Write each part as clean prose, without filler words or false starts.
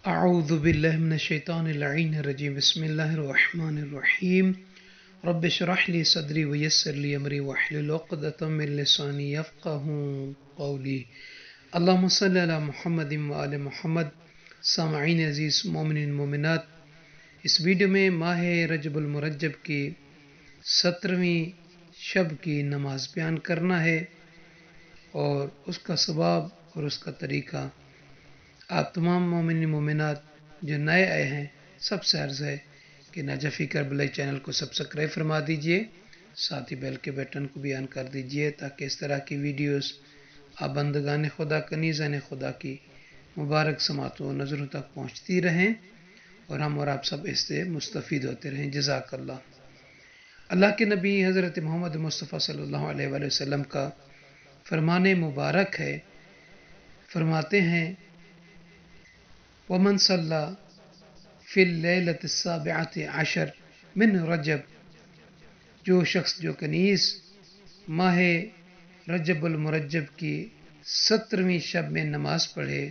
أعوذ بالله من الشيطان اللعين الرجيم بسم الله الرحمن الرحيم رب اشرح لي صدري ويسر لي أمري واحلل عقدة من لساني يفقهوا قولي اللهم صل على محمد وآل محمد. سامعین عزیز مومنین مومنات، اس ویڈیو میں ماہ رجب المرجب کی 17ویں شب کی نماز بیان کرنا ہے اور اس کا ثواب اور اس کا طریقہ. آپ تمام مومن مومنات جو نئے آئے ہیں سب سے عرض ہے کہ نجفی کربلائی چینل کو سبسکرائب فرما دیجئے، ساتھ ہی بیل کے بٹن کو بھی آن کر دیجئے تاکہ اس طرح کی ویڈیوز آپ بندگان خدا کنیزان خدا کی مبارک سماعتوں و نظروں تک پہنچتی رہیں اور ہم اور آپ سب اس سے مستفید ہوتے رہیں. جزاک اللہ. اللہ کے نبی حضرت محمد مصطفیٰ صلی اللہ علیہ وآلہ وسلم کا فرمان مبارک ہے، فرماتے ہیں وَمَنْ صَلَّى فِي اللَّيْلَةِ السَّابِعَةِ عَشَرِ مِنْ رجب، جو شخص جو کنیز ماہ رجب المرجب کی 17ویں شب میں نماز پڑھے.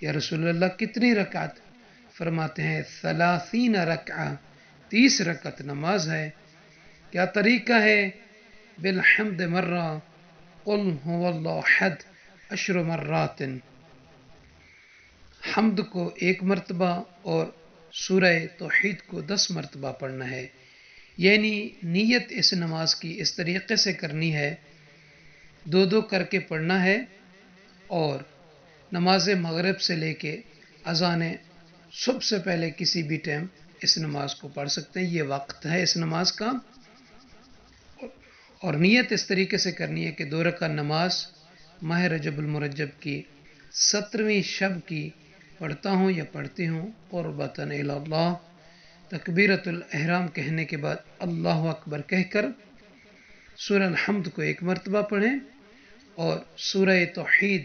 یا رسول اللہ کتنی رکعت؟ فرماتے ہیں 30 رکعہ، 30 رکعت نماز ہے. کیا طریقہ ہے؟ بالحمد مرہ، قل هو اللہ احد 10 مرات، حمد کو 1 مرتبہ اور سورہ توحید کو 10 مرتبہ پڑھنا ہے. یعنی نیت اس نماز کی اس طریقے سے کرنی ہے، 2 کر کے پڑھنا ہے اور نماز مغرب سے لے کے اذان صبح سے پہلے کسی بھی ٹائم اس نماز کو پڑھ سکتے ہیں. یہ وقت ہے اس نماز کا. اور نیت اس طریقے سے کرنی ہے کہ 2 رکعت نماز ماہ رجب المرجب کی 17ویں شب کی پڑھتا ہوں یا پڑھتی ہوں قربتاً الی اللہ. تکبیرۃ الاحرام کہنے کے بعد اللہ اکبر کہہ کر سورہ الحمد کو 1 مرتبہ پڑھیں اور سورہ توحید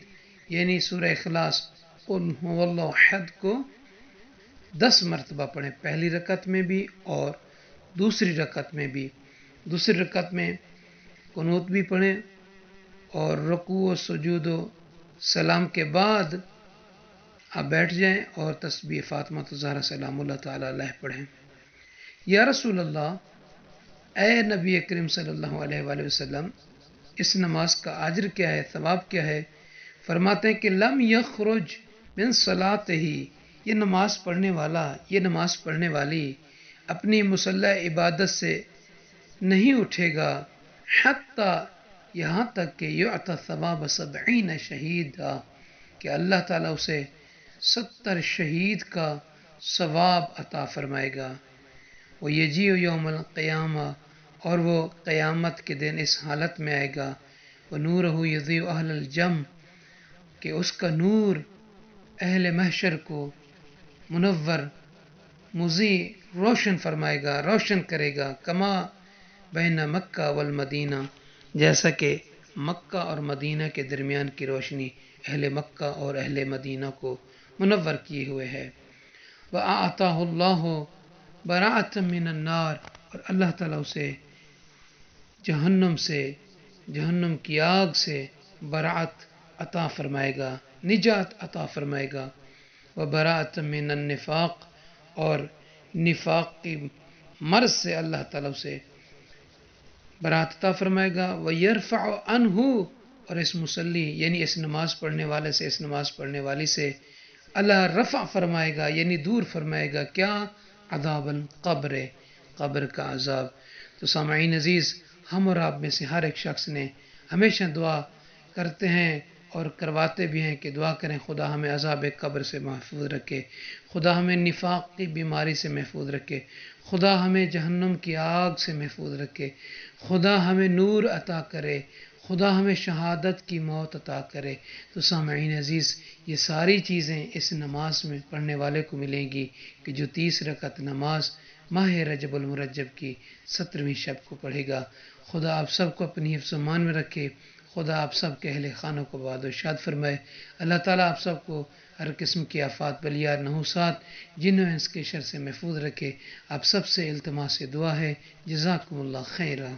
یعنی سورہ اخلاص قل هو اللہ احد کو 10 مرتبہ پڑھیں، پہلی رکعت میں بھی اور دوسری رکعت میں بھی. دوسری رکعت میں قنوت بھی پڑھیں اور رکوع و سجود و سلام کے بعد آپ بیٹھ جائیں اور تسبیح فاطمہ الزہرا سلام اللہ تعالیٰ علیہ پڑھیں. یا رسول اللہ، اے نبی کریم صلی اللہ علیہ وآلہ وسلم، اس نماز کا اجر کیا ہے، ثواب کیا ہے؟ فرماتے ہیں کہ لم یخرج من صلاتہ، یہ نماز پڑھنے والا، یہ نماز پڑھنے والی اپنی مصلی عبادت سے نہیں اٹھے گا حتی، یہاں تک کہ یعطی ثواب 70 شہیدا، کہ اللہ تعالیٰ اسے 70 شہید کا ثواب عطا فرمائے گا. وَيَجِيءُ يَوْمَ الْقِيَامَةِ، اور وہ قیامت کے دن اس حالت میں آئے گا وَنُورُهُ يُضِيءُ أَهْلَ الْجَنَّةِ، کہ اس کا نور اہل محشر کو منور مضیء روشن فرمائے گا، روشن کرے گا. کما بین مکہ والمدینہ، جیسا کہ مکہ اور مدینہ کے درمیان کی روشنی اہل مکہ اور اہل مدینہ کو منور کیے ہوئے ہے. وَأَعْطَاهُ اللَّهُ بَرَأَةً مِّنَ النَّارِ، اور اللہ تعالیٰ اسے جہنم کی آگ سے برات عطا فرمائے گا، نجات عطا فرمائے گا. وَبَرَأَةً مِّنَ النِّفَاقِ، اور نفاق کی مرض سے اللہ تعالیٰ اسے برات عطا فرمائے گا. وَيَرْفَعُ عَنْهُ، اور اس مصلی یعنی اس نماز پڑھنے والے سے، اس نماز پڑھنے والی سے اللہ رفع فرمائے گا یعنی دور فرمائے گا. کیا؟ عذاب القبر، قبر کا عذاب. تو سامعین عزیز، ہم اور آپ میں سے ہر ایک شخص نے ہمیشہ دعا کرتے ہیں اور کرواتے بھی ہیں کہ دعا کریں خدا ہمیں عذاب قبر سے محفوظ رکھے، خدا ہمیں نفاق کی بیماری سے محفوظ رکھے، خدا ہمیں جہنم کی آگ سے محفوظ رکھے، خدا ہمیں نور عطا کرے، خدا ہمیں شہادت کی موت عطا کرے. تو سامعین عزیز، یہ ساری چیزیں اس نماز میں پڑھنے والے کو ملیں گی کہ جو 30 رکعت نماز ماہ رجب المرجب کی 17ویں شب کو پڑھے گا. خدا آپ سب کو اپنی حفظ و امان میں رکھے، خدا آپ سب کے اہل خانوں کو باد و شاد فرمائے. اللہ تعالیٰ آپ سب کو ہر قسم کی آفات، بلیات، نحوسات، جن و انس کے شر سے محفوظ رکھے. آپ سب سے التماس دعا ہے. جزاکم اللہ خیرہ.